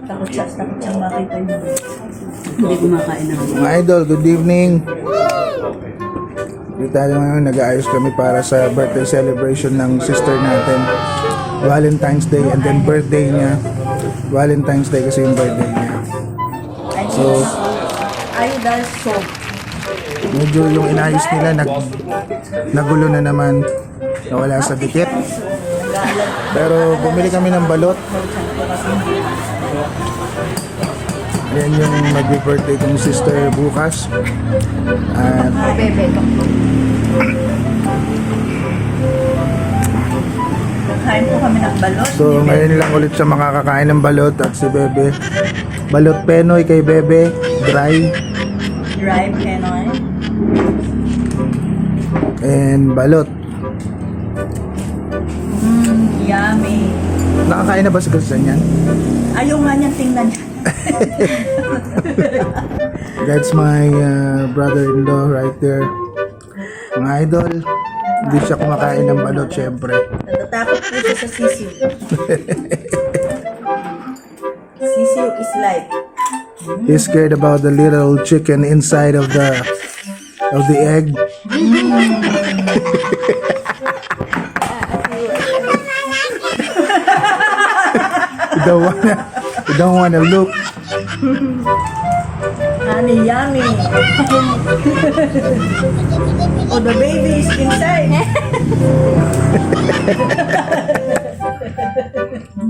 Takot siya makita niyo. Hindi kumakain na. Mga idol, good evening. Dito tayo ngayon, nag-aayos kami para sa birthday celebration ng sister natin. Valentine's Day and then birthday niya. Valentine's Day kasi yung birthday niya. So, Idol soap. medyo yung inayos nila, nagulo na naman. Nawala sa dikit. Pero bumili kami ng balot. Yan yung mag-birthday kong sister bukas. At Bebe. Kain po kami ng balot. so ngayon lang ulit siya makakakain ng balot at si Bebe. Balot Penoy kay Bebe, dry. Dry Penoy. And balot. Yummy. Nakakain na ba si Christian yan? Ayaw nga niyang tingnan niya. That's my brother-in-law right there. Mga idol, hindi siya kumakain ng balot syempre. Natatakot po siya sa sisiw. Sisiw is like, He's scared about the little chicken inside of the egg. You don't wanna look. honey, yummy. Oh, the baby is inside.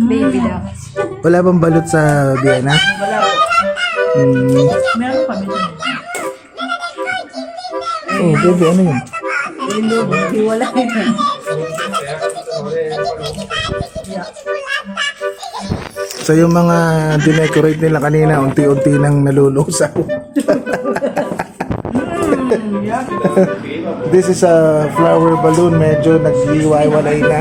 Baby daw. Wala bang balot sa Vienna? Wala po. Meron kami dun. Oh, baby, ano yun? Hiwala yun. So yung mga dinecorate nila kanina, unti-unti nang nalulusaw. This is a flower balloon, medyo nag-iwalay na.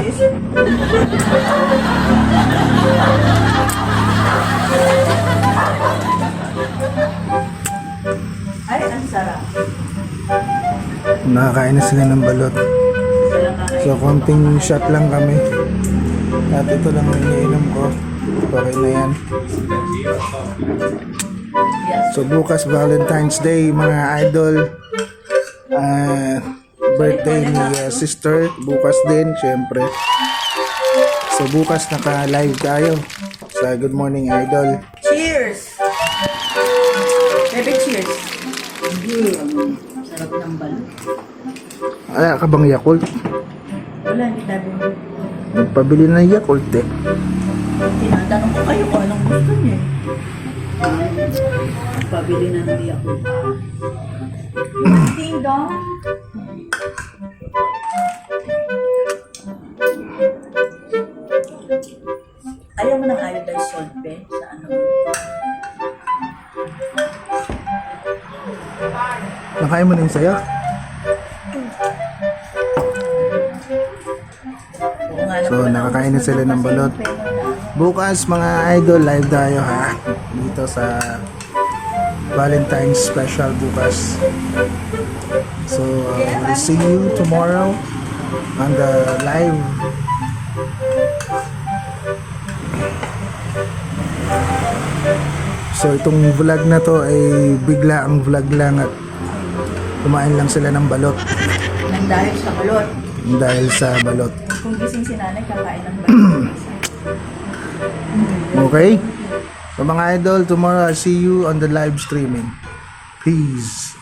Ay, ang sarap. Nakakain na sila ng balot. So konting shot lang kami. At ito lang ang iniinom ko. Okay na yan. So bukas Valentine's Day mga idol. Birthday ni sister. Bukas din syempre. So bukas naka-live tayo sa Good Morning Idol. Cheers! Baby, cheers. Sarap ng balot. Wala ka bang Yakult? Wala, hindi tayo. Nagpabili ng Yakult eh. Tinatanong ko kayo kung anong gusto niyo. Pabili na ng iyak. Ding dong. Ayaw mo ng iodized salt, be? Sa ano? Nakain mo na yung sayo? Oo nga So naman. nakakain na sila ng balot. Bukas mga idol, live tayo ha. Dito sa Valentine's special bukas. So we'll see you tomorrow on the live. So itong vlog na to ay bigla ang vlog lang at kumain lang sila ng balot Nang dahil sa balot. dahil sa balot. Kung gising si nanay, kakain ng balot. Okay? So mga idol, tomorrow I'll see you on the live streaming. Peace.